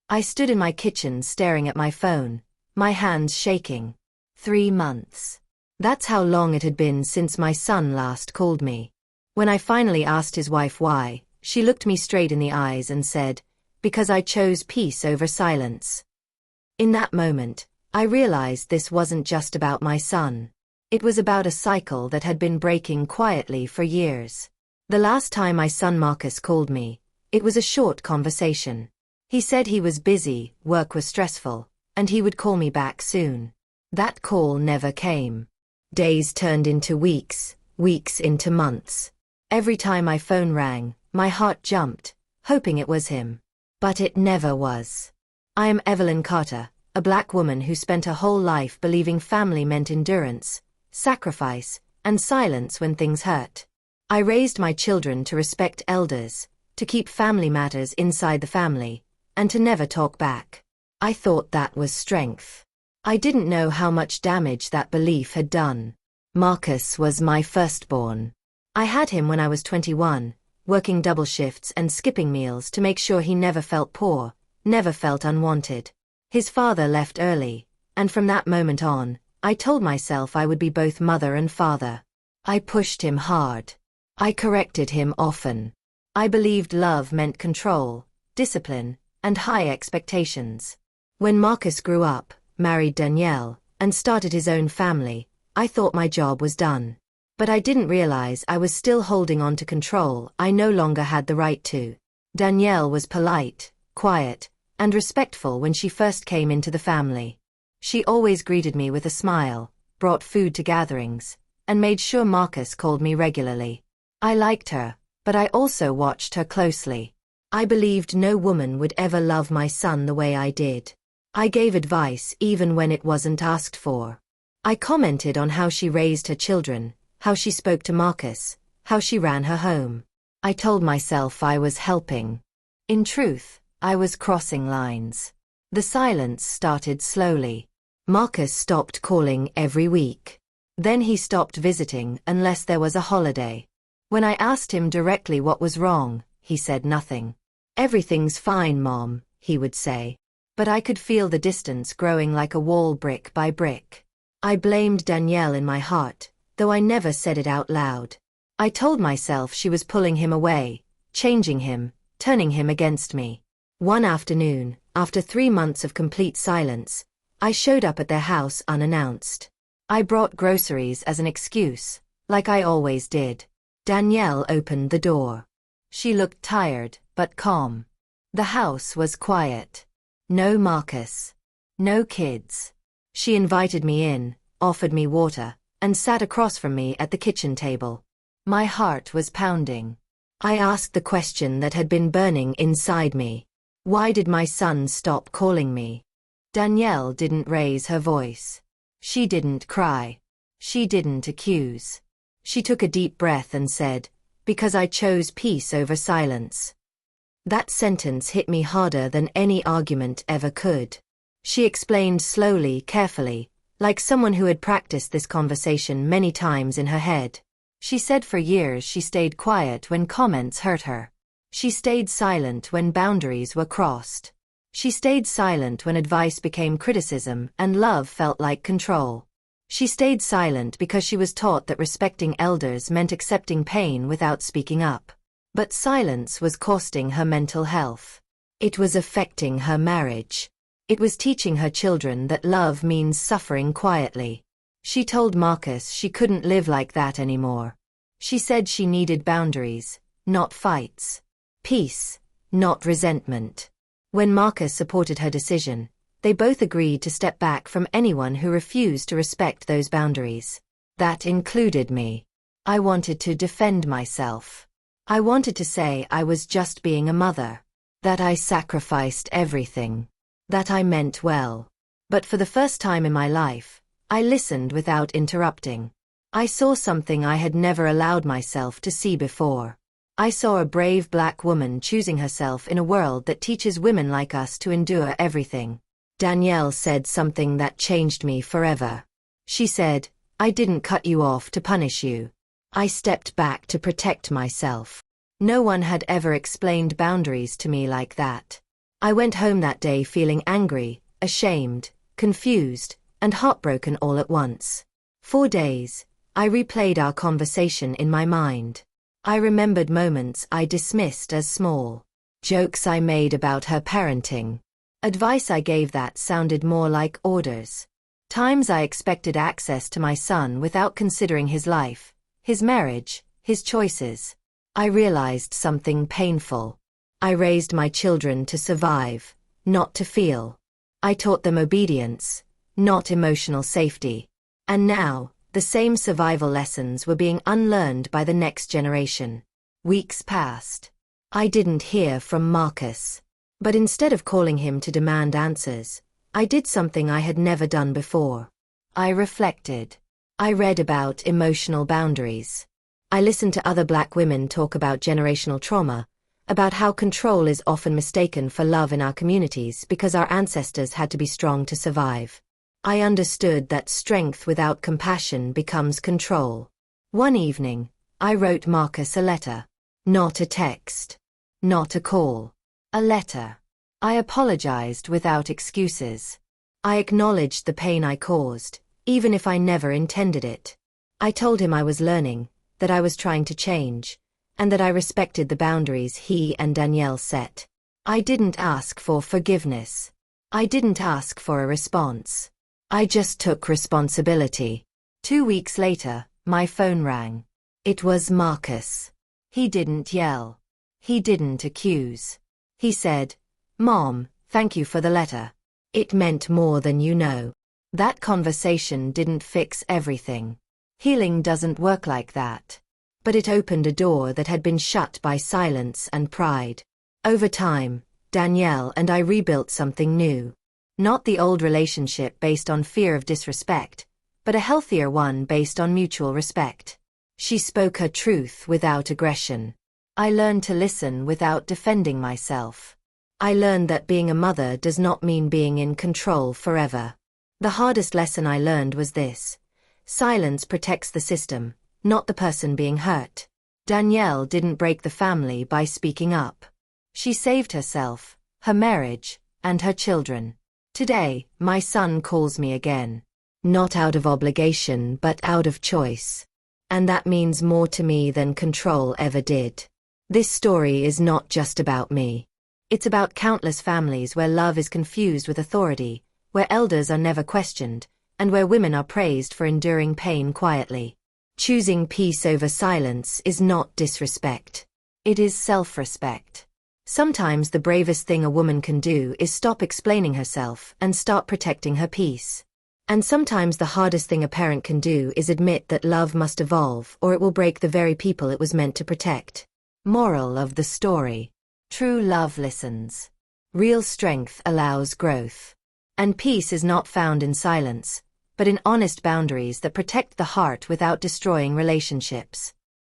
I stood in my kitchen staring at my phone, my hands shaking. 3 months. That's how long it had been since my son last called me. When I finally asked his wife why, she looked me straight in the eyes and said, "Because I chose peace over silence." In that moment, I realized this wasn't just about my son. It was about a cycle that had been breaking quietly for years. The last time my son Marcus called me, it was a short conversation. He said he was busy, work was stressful, and he would call me back soon. That call never came. Days turned into weeks, weeks into months. Every time my phone rang, my heart jumped, hoping it was him. But it never was. I am Evelyn Carter, a black woman who spent her whole life believing family meant endurance, sacrifice, and silence when things hurt. I raised my children to respect elders, to keep family matters inside the family, and to never talk back. I thought that was strength. I didn't know how much damage that belief had done. Marcus was my firstborn. I had him when I was 21, working double shifts and skipping meals to make sure he never felt poor, never felt unwanted. His father left early, and from that moment on, I told myself I would be both mother and father. I pushed him hard. I corrected him often. I believed love meant control, discipline, and high expectations. When Marcus grew up, married Danielle, and started his own family, I thought my job was done. But I didn't realize I was still holding on to control I no longer had the right to. Danielle was polite, quiet, and respectful when she first came into the family. She always greeted me with a smile, brought food to gatherings, and made sure Marcus called me regularly. I liked her, but I also watched her closely. I believed no woman would ever love my son the way I did. I gave advice even when it wasn't asked for. I commented on how she raised her children, how she spoke to Marcus, how she ran her home. I told myself I was helping. In truth, I was crossing lines. The silence started slowly. Marcus stopped calling every week. Then he stopped visiting unless there was a holiday. When I asked him directly what was wrong, he said nothing. "Everything's fine, Mom," he would say. But I could feel the distance growing like a wall brick by brick. I blamed Danielle in my heart, though I never said it out loud. I told myself she was pulling him away, changing him, turning him against me. One afternoon, after 3 months of complete silence, I showed up at their house unannounced. I brought groceries as an excuse, like I always did. Danielle opened the door. She looked tired, but calm. The house was quiet. No Marcus. No kids. She invited me in, offered me water, and sat across from me at the kitchen table. My heart was pounding. I asked the question that had been burning inside me. Why did my son stop calling me? Danielle didn't raise her voice. She didn't cry. She didn't accuse. She took a deep breath and said, "Because I chose peace over silence." That sentence hit me harder than any argument ever could. She explained slowly, carefully, like someone who had practiced this conversation many times in her head. She said for years she stayed quiet when comments hurt her. She stayed silent when boundaries were crossed. She stayed silent when advice became criticism and love felt like control. She stayed silent because she was taught that respecting elders meant accepting pain without speaking up. But silence was costing her mental health. It was affecting her marriage. It was teaching her children that love means suffering quietly. She told Marcus she couldn't live like that anymore. She said she needed boundaries, not fights. Peace, not resentment. When Marcus supported her decision, they both agreed to step back from anyone who refused to respect those boundaries. That included me. I wanted to defend myself. I wanted to say I was just being a mother. That I sacrificed everything. That I meant well. But for the first time in my life, I listened without interrupting. I saw something I had never allowed myself to see before. I saw a brave black woman choosing herself in a world that teaches women like us to endure everything. Danielle said something that changed me forever. She said, "I didn't cut you off to punish you. I stepped back to protect myself." No one had ever explained boundaries to me like that. I went home that day feeling angry, ashamed, confused, and heartbroken all at once. For days, I replayed our conversation in my mind. I remembered moments I dismissed as small, jokes I made about her parenting, advice I gave that sounded more like orders, times I expected access to my son without considering his life, his marriage, his choices. I realized something painful. I raised my children to survive, not to feel. I taught them obedience, not emotional safety. And now, the same survival lessons were being unlearned by the next generation. Weeks passed. I didn't hear from Marcus. But instead of calling him to demand answers, I did something I had never done before. I reflected. I read about emotional boundaries. I listened to other Black women talk about generational trauma, about how control is often mistaken for love in our communities because our ancestors had to be strong to survive. I understood that strength without compassion becomes control. One evening, I wrote Marcus a letter. Not a text. Not a call. A letter. I apologized without excuses. I acknowledged the pain I caused, even if I never intended it. I told him I was learning, that I was trying to change, and that I respected the boundaries he and Danielle set. I didn't ask for forgiveness. I didn't ask for a response. I just took responsibility. 2 weeks later, my phone rang. It was Marcus. He didn't yell. He didn't accuse. He said, "Mom, thank you for the letter. It meant more than you know." That conversation didn't fix everything. Healing doesn't work like that. But it opened a door that had been shut by silence and pride. Over time, Danielle and I rebuilt something new. Not the old relationship based on fear of disrespect, but a healthier one based on mutual respect. She spoke her truth without aggression. I learned to listen without defending myself. I learned that being a mother does not mean being in control forever. The hardest lesson I learned was this: silence protects the system, not the person being hurt. Danielle didn't break the family by speaking up. She saved herself, her marriage, and her children. Today, my son calls me again. Not out of obligation but out of choice. And that means more to me than control ever did. This story is not just about me. It's about countless families where love is confused with authority, where elders are never questioned, and where women are praised for enduring pain quietly. Choosing peace over silence is not disrespect. It is self-respect. Sometimes the bravest thing a woman can do is stop explaining herself and start protecting her peace. And sometimes the hardest thing a parent can do is admit that love must evolve or it will break the very people it was meant to protect. Moral of the story: true love listens. Real strength allows growth. And peace is not found in silence, but in honest boundaries that protect the heart without destroying relationships.